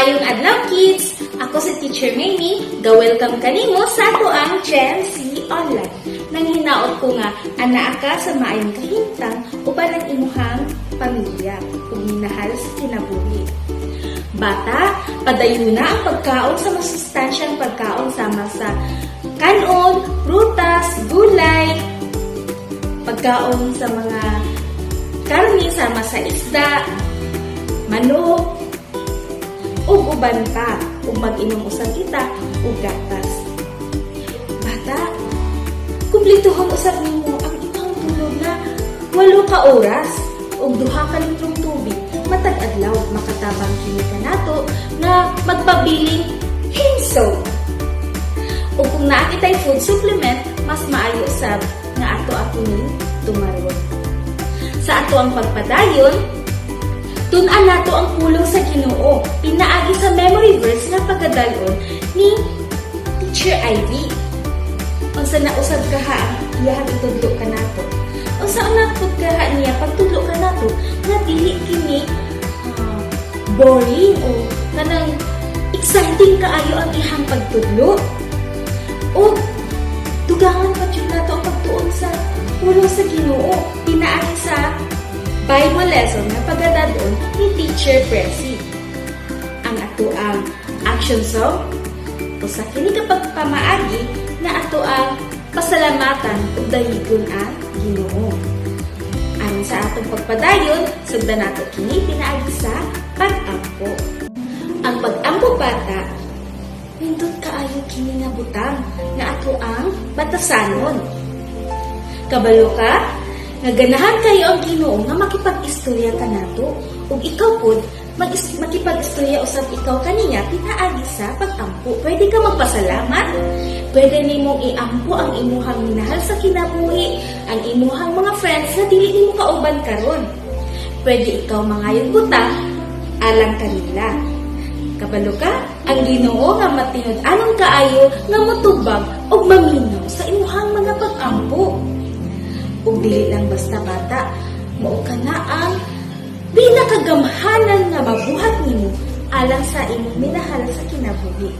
Maayong adlaw kids! Ako si Teacher Mamie, ga-welcome kanimo sa ato ang Gen Z Online. Nang hinaot ko nga, ana ka sa maayong kahimtang uban ang imuhang pamilya ug minahal sa kinabuhi. Bata, padayon na ang pagkaon sa masustansyang pagkaon sama sa kanon, prutas, gulay, pagkaon sa mga karni sama sa isda, manok, ug uban pa, ug mag-inom usab kita ug gatas. Bata, kumplituhon usab nimo ang imong tulog na 8 ka oras ug 2 ka litrong tubig matag adlaw. Makatabang kini kanato nga magpabiling hinso. Ug kung naa kitay food supplement, mas maayo sab nga ato ni tumaron. Sa ato ang pagpadayon, tun-an nato ang pulong sa Ginoo, pinaagi sa memory verse nga pagkadalon ni Teacher Ivy. Unsa na usab kaha ang iyang itudlo kanato? Unsa na pud kaha niya pagtudlo kanato nga dili kini boring o kanang exciting kaayo ang ihang pagtudlo? O dugangan pa jud nato ang pagtuon sa pulong sa Ginoo, pinaagi sa Bible lesson na pagdadon ni Teacher Presi. Ang ato ang action song o sa kini kapag pamaagi na ato ang pasalamatan ug dahigon ang Ginoo. Aron sa atong pagpadayon, sugdan nato kini pinaagi sa pag-ampo. Ang pag-ampo bata, nindot kaayo kini nga butang nga ato ang batasanon. Kabalo ka? Naganahan kayo ang Ginoo nga makipag-istorya kanato ug ikaw pud makipag-istorya usab ikaw kaniya pinaagi sa pag-ampo. Pwede ka magpasalamat, pwede nimong iampo ang imuhang minahal sa kinabuhi, ang imuhang mga friends na dili nimo kauban karon. Pwede ikaw mangayong butang alang kanila. Kabalo ka? Ang Ginoo nga matinud-anon kaayo nga motubag ug maminaw sa imuhang mga pag-ampo. Ug dili lang basta bata, mao ka na ang pinakagamhanan nga mabuhat nimo alang sa imong minahal sa kinabuhi.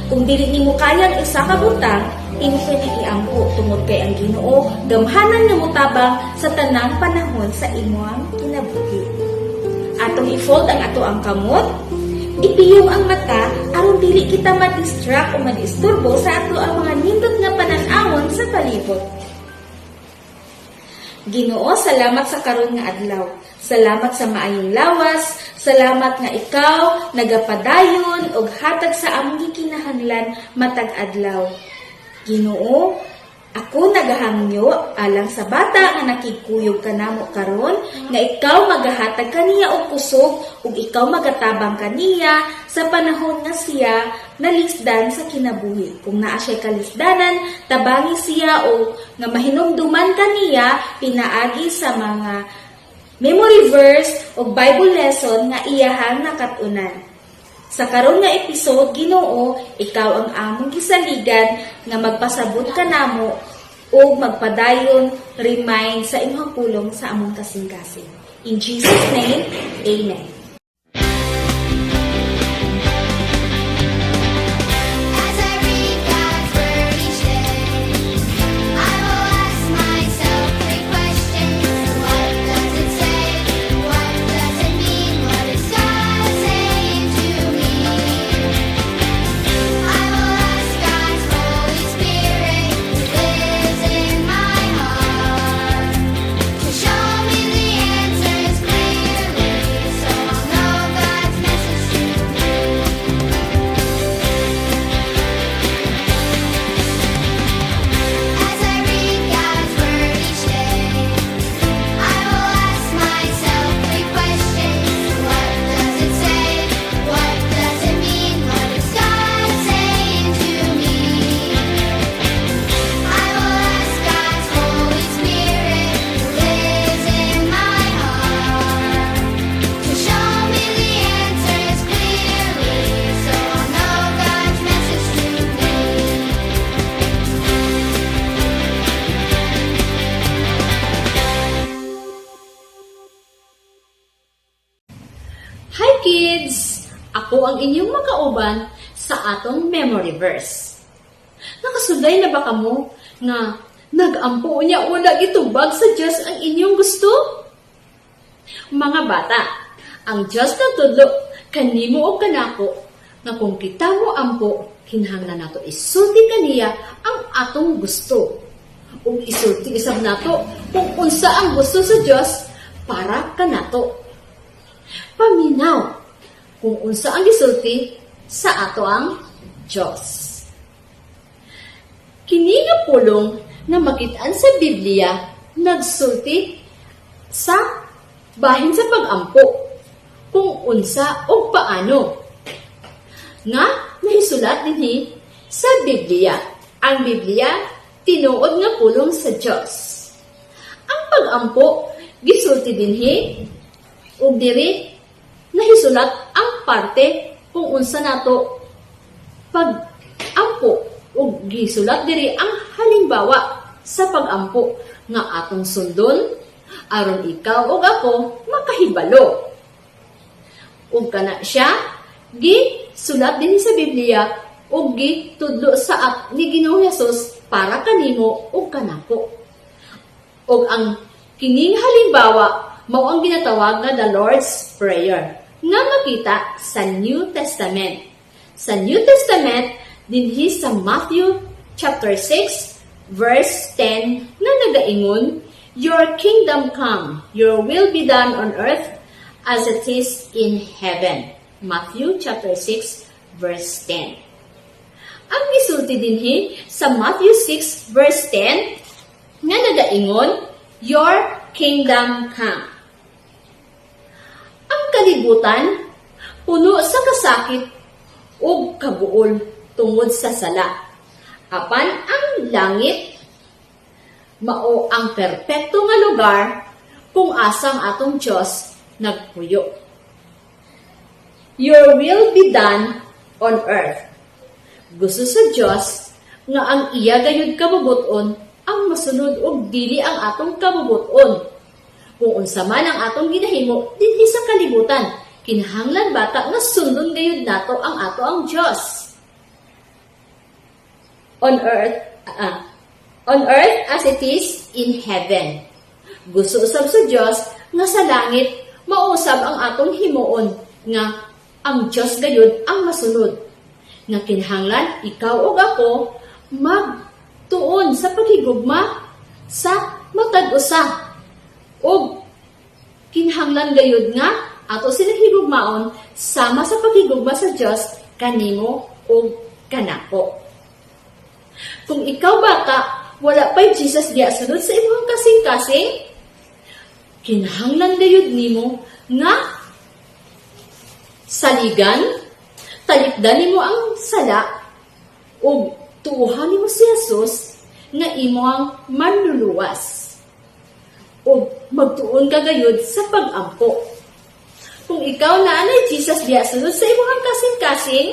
Kung dili nimo kayang isa ka butang, imo kini iampo tungod kay ang Ginoo gamhanan nga motabang sa tanang panahon sa imong kinabuhi. Atong i-fold ang ato ang kamot, ipiyong ang mata aron dili kita ma-distract o ma-disturbo sa ato ang mga nindot nga panan-awon sa palibot. Ginoo, salamat sa karon nga adlaw. Salamat sa maayong lawas. Salamat nga ikaw nagapadayon og hatag sa among gikinahanglan matag adlaw. Ginoo, ako nagahangyo alang sa bata nga nakikuyog kanamo karon nga ikaw magahatag kaniya og kusog ug ikaw magatabang kaniya sa panahon nga siya nalisdan sa kinabuhi. Kung naa siya kalisdanan, tabangi siya o nga mahinumduman kaniya pinaagi sa mga memory verse o Bible lesson nga iyahang nakatunan. Sa karon nga episode, Ginoo, ikaw ang among gisaligan nga magpasabot kanamo o magpadayon remind sa imong pulong sa among kasing-kasing. In Jesus' name, Amen. Ako ang inyong makauban sa atong memory verse. Nakasugay na ba kamo nga nagampo niya wala gitubag sa Diyos ang inyong gusto? Mga bata, ang Diyos nagtudlo kanimo o kanako nga kung kita mo ampo, kinahanglan nato isulti kaniya ang atong gusto. Ug isulti isab nato kung unsa ang gusto sa Diyos para kanato. Paminaw kung unsa ang gisulti sa ato ang Diyos. Kini nga pulong na makit-an sa Biblia nagsulti sa bahin sa pag-ampo kung unsa o paano. Nga nahisulat dinhi sa Biblia. Ang Biblia tinuod nga pulong sa Diyos. Ang pag-ampo gisulti dinhi ug diri nahisulat ang parte kung unsa nato pag-ampo ug gisulat diri ang halimbawa sa pag-ampo nga atong sundon aron ikaw ug ako makahibalo. Ug kana siya gisulat din sa Biblia ug gitudlo sa ni Ginoong Hesus para kanimo ug kanako. Ug ang kining halimbawa mao ang ginatawag nga the Lord's Prayer nga makita sa New Testament. Sa New Testament dinhi sa Matthew chapter 6 verse 10 na nagaingon, "Your kingdom come, your will be done on earth as it is in heaven." Matthew chapter 6 verse 10. Ang gisulti dinhi sa Matthew 6 verse 10 nga nagaingon, "Your kingdom come." Ang kalibutan puno sa kasakit ug kabuol tungod sa sala. Apan ang langit mao ang perpekto nga lugar kung asang atong Diyos nagpuyo. Your will be done on earth. Gusto sa Diyos nga ang iya gayud kabubuton ang masunod og dili ang atong kabubuton. Kung unsa man ang atong ginahimo dinhi sa kalibutan, kinahanglan bata nga sundon gayud nato ang ato ang Diyos. On earth as it is in heaven. Gusto usab sa Diyos nga sa langit mausab ang atong himuon nga ang Diyos gayud ang masunod. Nga kinahanglan ikaw ug ako magtuon sa paghigugma sa matag usa. Ug kinahanglan gayud nga ato sila higugmaon sama sa paghigugma sa Diyos kanimo ug kanako. Kung ikaw bata, wala pa'y Jesus diya sunod sa imong kasing-kasing, kinahanglan gayud nimo nga saligan, talipdan nimo ang sala, ug tuuhan nimo si Jesus nga imo ang manluluwas. Ug magtuon ka gayud sa pag-ampo. Kung ikaw na anay Jesus diya sunod sa imong kasing-kasing,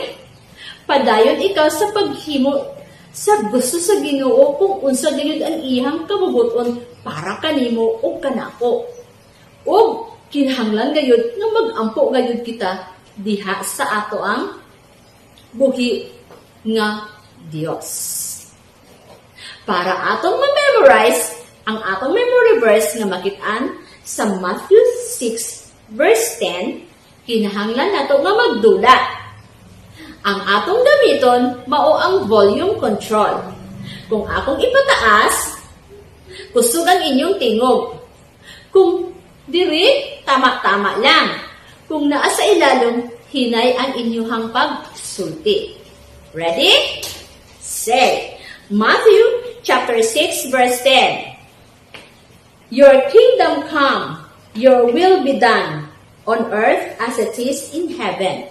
padayon ikaw sa paghimo sa gusto sa Ginoo kung unsa gayud ang iyang kabubuton para kanimo ug kanako. Ug kinahanglan gayud nga mag-ampo gayud kita diha sa ato ang buhi nga Dios. Para atong ma-memorize ang atong memory verse nga makit-an sa Matthew 6 verse 10, kinahanglan nato nga magdula. Ang atong gamiton mao ang volume control. Kung akong ipataas, kusog ang inyong tingog. Kung diri, tama-tama lang. Kung naa sa ilalom, hinay ang inyong pagsulti. Ready? Say, Matthew chapter 6 verse 10. Your kingdom come, your will be done on earth as it is in heaven.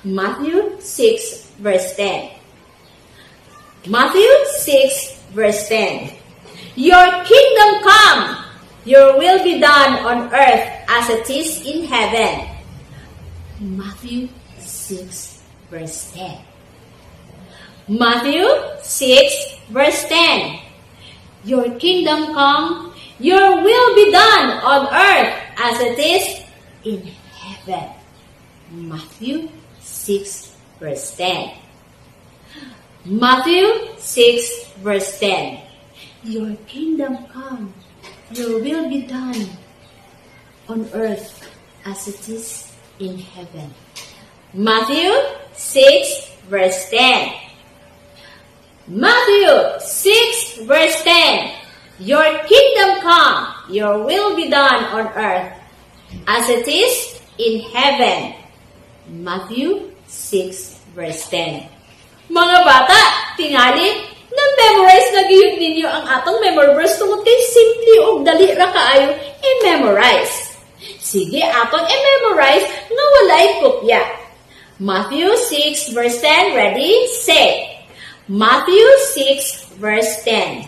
Matthew 6 verse 10. Matthew 6 verse 10. Your kingdom come, your will be done on earth as it is in heaven. Matthew 6 verse 10. Matthew 6 verse 10. Your kingdom come, your will be done on earth as it is in heaven. Matthew 6 6 verse 10. Matthew 6 verse 10. Your kingdom come, your will be done on earth as it is in heaven. Matthew 6 verse 10. Matthew 6 verse 10. Your kingdom come, your will be done on earth as it is in heaven. Matthew 6 verse 10. Mga bata, tingali, na-memorize na giyod ninyo ang atong memory verse tungod kay simple o dali ra kaayo i-memorize. Sige, aton i-memorize nga walay kopya. Matthew 6 verse 10, ready, say. Matthew 6 verse 10.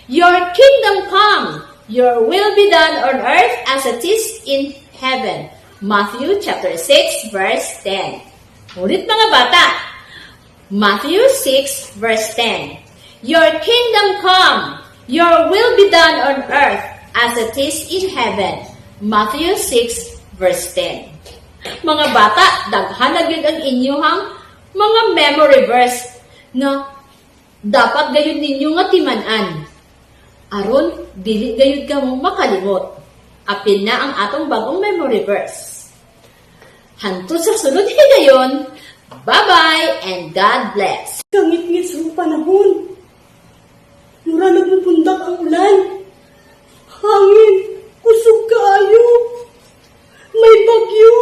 Your kingdom come, your will be done on earth as it is in heaven. Matthew chapter 6 verse 10. Ulit mga bata. Matthew 6 verse 10. Your kingdom come, your will be done on earth as it is in heaven. Matthew 6 verse 10. Mga bata, daghan na gyud ang inyong mga memory verse na dapat gayud ninyo nga timan-an. Aron dili gayud kamo makalimot. Apil na ang atong bagong memory verse. Hantod sa sunod higayon. Bye-bye and God bless. Kangit-ngit sa panahon. Mura nagpupundak ang ulan. Hangin, kusog kaayo. May bagyo.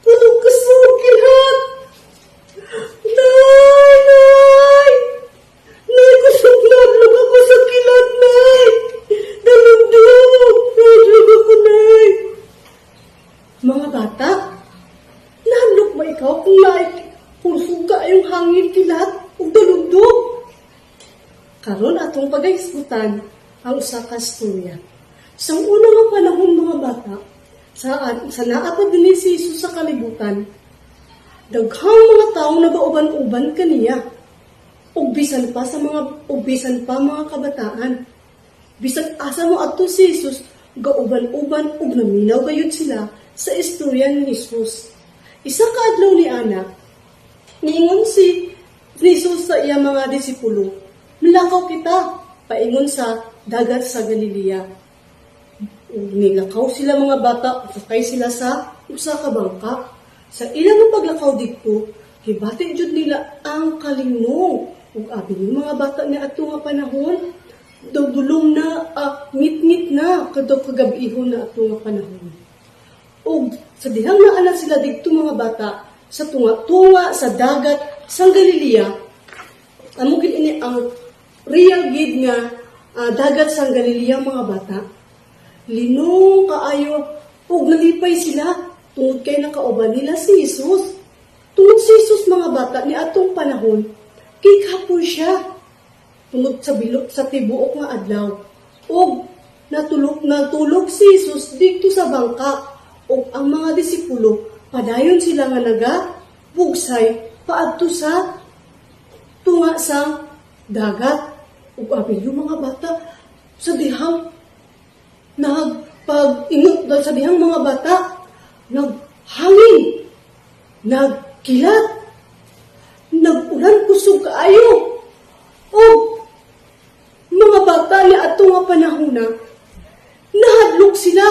Tulog kasog lahat. Nay! Nay, kusog nalog ako sa kilat, Nay! Dalugdog! Nalog ako, Nay! Mga bata, nahandok ba ikaw kung kusog kaayong hangin kilat o dalugdog? Karon atong pag-aisgutan ang usa ka storya. Sa una nga panahon mga bata, sa naapad din si Jesus sa kalibutan, daghang mga taong nagauban-uban kaniya. Bisan pa mga kabataan. Bisan asa mo adto si Jesus, gauban-uban ug naminaw gayud sila sa istorya ni Jesus. Isa ka adlaw ni anak, niingon si Jesus sa iya mga disipulo, "Milakaw kita, paingon sa dagat sa Galilea." Nilakaw sila mga bata, sakay sila sa usa ka bangka. Sa ilang paglakaw dito, hibati jud nila ang kalinong. Ug abi ni mga bata ni adto nga panahon, dulong na, ngit-ngit na, kadto kagabihon na adto nga panahon. Ug sa dihang naana sila dito mga bata, sa tunga-tunga sa dagat sa Galilea, amo gid ini ang real gid nga dagat sa Galilea mga bata. Linong kaayo ug nalipay sila tungod kay nakauban nila si Jesus. Tungod si Jesus mga bata ni atong panahon, kay kapoy siya. Tungod sa bilog sa tibuok nga adlaw. Ug natulog si Jesus dito sa bangka. Ug ang mga disipulo padayon sila nga bugsay paadto sa tunga sa dagat. Ug abi yung mga bata sa dihang nagpag-ingot sa dihang mga bata, naghangin, nagkilat, nagulan kusog kaayo. O mga bata ni ato nga panahon na, nahadlok sila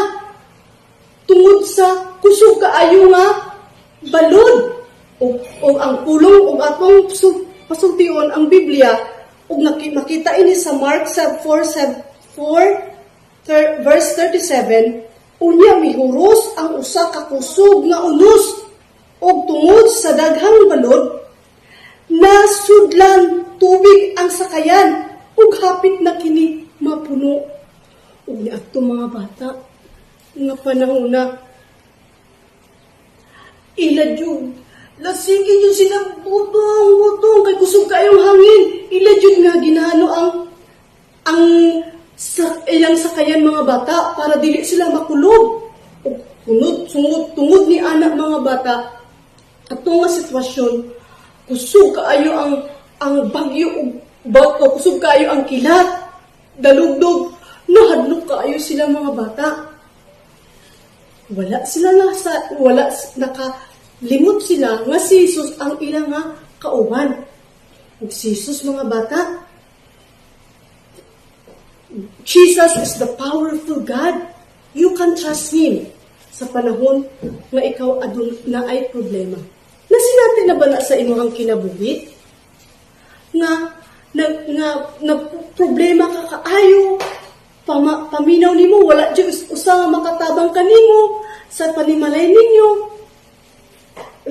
tungod sa kusog kaayo nga balod. O ang pulong o atong pasultion ang Biblia, o makita ini sa Mark 4 verse 37, unya mihuros ang usa ka kusog nga unos og tungod sa daghang balod nasudlan tubig ang sakayan ug hapit na kini mapuno. Unya adto mga bata nga panahon na iladyog lasigi yun sila butong kay kusog kayong hangin. Iladyog nga ginahano ang sa iyang sakayan mga bata para dili sila makulog. Tungod ni anak mga bata ato nga sitwasyon, kusog kaayo ang bagyo kusog kaayo ang kilat, dalugdog, nahadlok kaayo sila mga bata. nakalimot sila nga si Jesus ang ilang nga kauban. Ug si Jesus mga bata, Jesus is the powerful God. You can trust Him sa panahon nga ikaw adun na ay problema. Nasinati na ba na sa imong kinabuhi? Nga problema ka kaayo, paminaw nimo, wala dyan usa nga makatabang kanimo sa panimalay ninyo.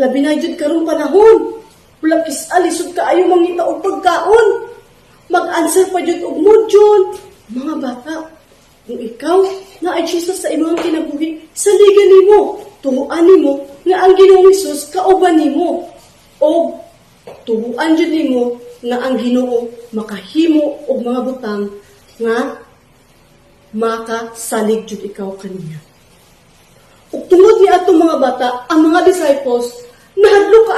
Labi na dyan karong panahon, wala kisalisod kaayo mangita og pagkaon. Mag-answer pa dyan og modyon. Mga bata, kung ikaw na ay Jesus sa imong kinabuhi, saligan nimo, tuhuan nimo nga ang Ginoong Hesus kauban nimo. O tuhuan dyan nimo nga ang Ginoo makahimo og mga butang nga makasalig jud ikaw kaniya. Ug tungod ni atong mga bata, ang mga disciples nahadlok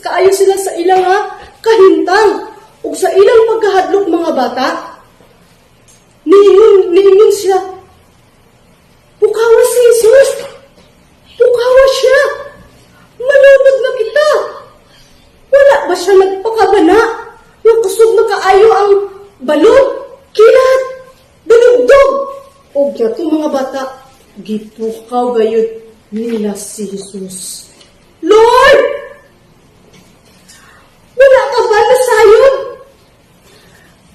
kaayo sila sa ilang kahintang. Ug sa ilang pagkahadlok mga bata, niingon siya, pukawa si Jesus. Pukawa siya. Malunod na kita. Wala ba siya nagpakabana? Yung kusog na kaayo ang balon, kilat, dalugdog. O gato mga bata, gipukaw gayud nila si Jesus. Lord! Wala ka ba na sayod?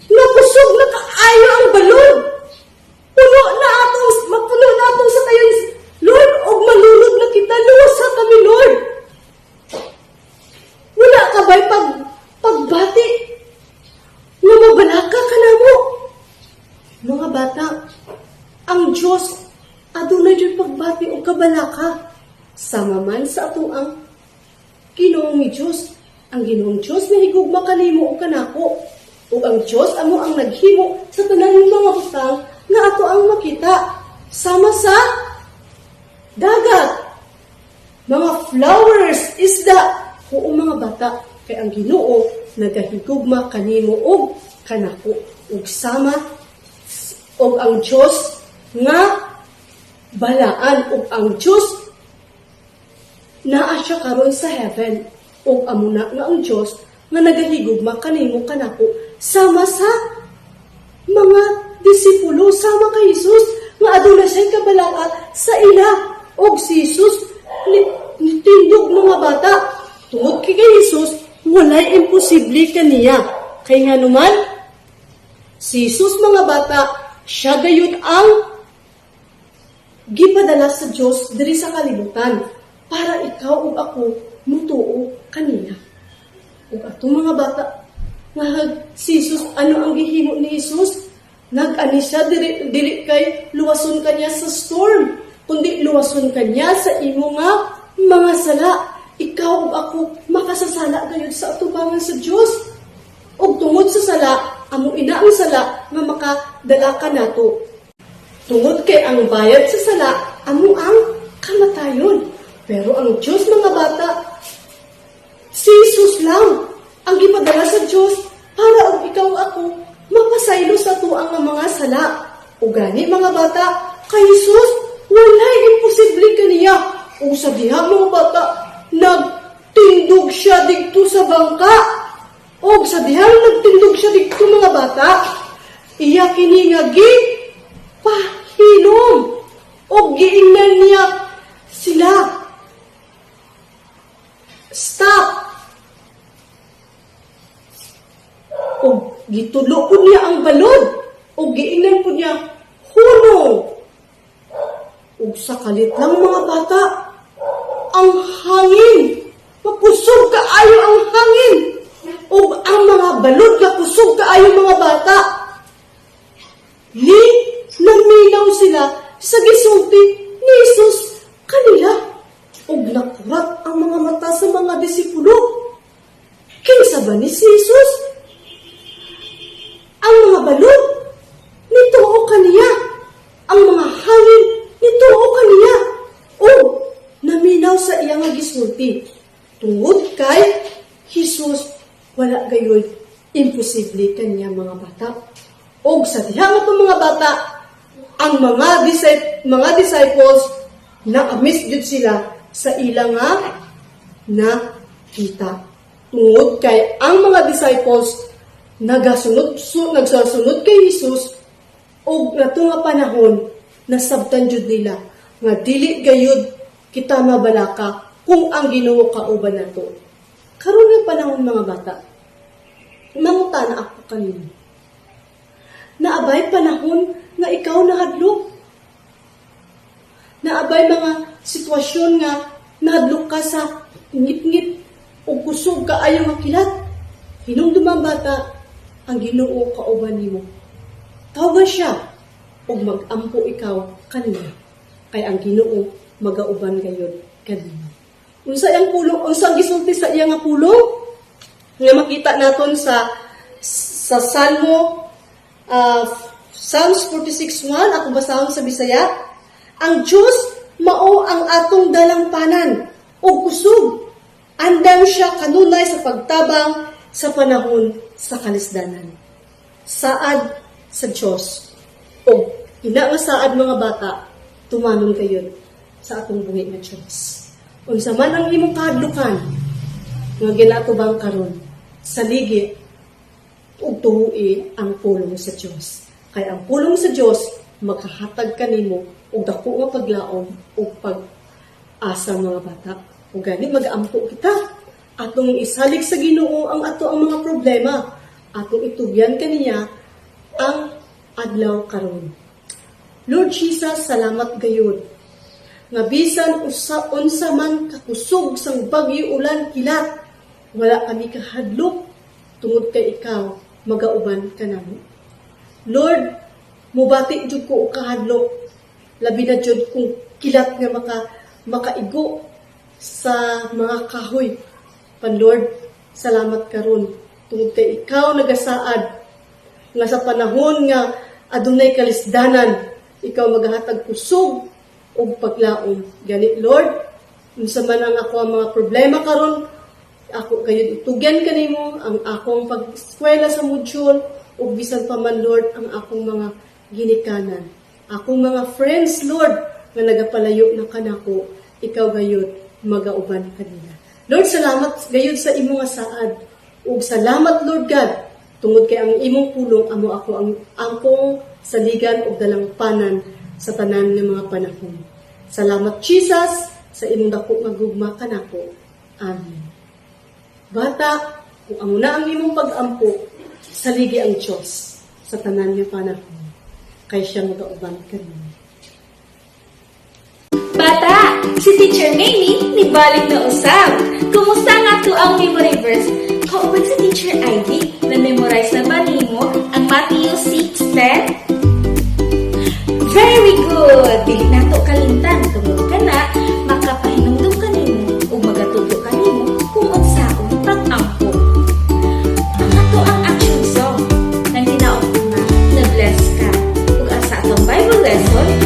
Napusog na kaayo ang balon. Mapuno na atong sa tayo, Lord, og malunod na kita, luwasa kami, Lord. Wala ka ba'y pagbati? Nga mabalaka ka na mo. Mga bata, ang Diyos, adunay dyan pagbati o kabalaka. Sama man sa ato ang Ginoong ni Diyos. Ang Ginoong Diyos na higugma kanimo o kanako. O ang Diyos amo ang naghimo sa tanan ng mga butang nga ato ang makita. Sama sa dagat. Mga flowers, isda. Oo mga bata, kay ang Ginoo nagahigugma kanimo og kanako. Ug sama og ang Diyos nga balaan og ang Diyos naa siya karon sa heaven. Og amo na nga ang Diyos nga nagahigugma kanimo kanako sama sa mga disipulo, sama kay Jesus nga aduna siya kabalaka sa ila. Og si Jesus nitindog mga bata. Tungod kay Jesus, walay imposible kaniya. Kay nga naman, si Jesus mga bata, siya gayud ang gipadala sa Diyos diri sa kalibutan para ikaw ug ako mutuo kaniya. Ug atong mga bata, nga si Jesus, ano ang gihimo ni Jesus? Nag-ani siya, dili kay luwason kanya sa storm, kundi luwason kanya sa imo nga mga sala. Ikaw ug ako makasasala gayud sa atubangan sa Dios. Ug tungod sa sala, amo ina ang sala nga makadala ka nato. Tungod kay ang bayad sa sala, amo ang kamatayon. Pero ang Dios mga bata, si Jesus lang ang gipadala sa Dios para og ikaw ako mapasaylo sa tuang nga mga sala. Ug gani mga bata, kay Jesus walay imposible kaniya. Ug sabihan mga bata, nagtindog siya dito sa bangka. O sabihan nagtindog siya dito mga bata. Iya kini nga pahinom. O giingnan niya sila. Stop. O gitulo po niya ang balon. O giingnan po niya hunong. O sa kalit lang mga bata, ang hangin. Mapusog kaayo ang hangin. O ang mga balod nga pusog kaayo mga bata. Naminaw sila sa gisulti ni Jesus kanila. O nakurat ang mga mata sa mga disipulo. Kinsa ba ni si Jesus? Ang mga balod nituo kaniya. Ang mga hangin nituo kaniya. O naminaw sa iyang gisulti. Tungod kay Jesus, wala gayon imposible kanya mga bata. O sa dihang itong mga bata, ang mga disciples na amis jud sila sa ilang nga nakita. Tungod kay ang mga disciples nagsasunod kay Jesus og nato nga panahon nasabtan jud nila nga dili gayud kita mabalaka kung ang Ginoo kauban nato. Karon nga panahon mga bata, mangutana ako kanimo. Naabay panahon nga ikaw nahadlok. Naabay mga sitwasyon nga nahadlok ka sa ngit-ngit o kusog ka ayaw nga kilat. Hinumdumang bata, ang Ginoo kauban nimo. Tawagan siya o mag-ampo ikaw kanina. Kay ang Ginoo magauban gayon kanina. Unsa ang pulong, unsa gisulti sa iya nga pulong? Nga makita naton sa Psalms 46:1, ako basahon sa Bisaya. Ang Diyos mao ang atong dalampanan o kusog. Andam siya kanunay sa pagtabang sa panahon sa kalisdanan. Saad sa Diyos. O ina nga saad mga bata, tumanon kayo sa atong bungi nga Diyos. Unsa man ang imong kahadlukan, nga ginatubang karon, saligi ug tuhui ang pulong sa Diyos. Kay ang pulong sa Diyos makahatag kanimo og dako nga paglaom ug pag-asa mga bata. Ug gani mag-ampo kita. Atong isalig sa Ginoo ang ato ang mga problema. Atong itugyan kaniya ang adlaw karon. Lord Jesus, salamat gayud nga bisan unsa man kakusog sang bagyo ulan kilat, wala kami kahadlok tungod kay ikaw magauban kanamo. Lord, mubati jud ko og kahadlok, labi na jud kung kilat nga makaigo sa mga kahoy. Pan Lord, salamat karon tungod kay ikaw nagasaad nga sa panahon nga adunay kalisdanan, ikaw maghatag kusog o paglaom. Ganit Lord, unsa man ang ako ang mga problema karon, ako kayo itugyan kanimo ang akong pag-eskwela sa module ug bisan pa man Lord ang akong mga ginikanan. Akong mga friends Lord nga nagapalayo na kanako, ikaw gayud magauban kanila. Lord, salamat gayud sa imong nga saad ug salamat Lord God tungod kay ang imong pulong amo ako ang angkong saligan ug dalampanan sa tanan ng mga panahon. Salamat Jesus sa imong dako nga gugma kanako. Amen. Bata, kung amo na ang imong pag-ampo, saligi ang Diyos sa tanan nga panahon. Kay siya magauban kanimo. Bata, si Teacher Mamie nibalik na usab. Kumusta nga to ang memory verse? Kauban si Teacher Ivy na memorize na ba nimo ang Matthew 6:10? Very good! Dili nato kalimtan tungod ka na makapahinumdum kanimo o magatudlo kanimo kung unsaon pag-ampo. Ang ato ang action song nang hinaot na bless ka. Ug asa atong Bible lesson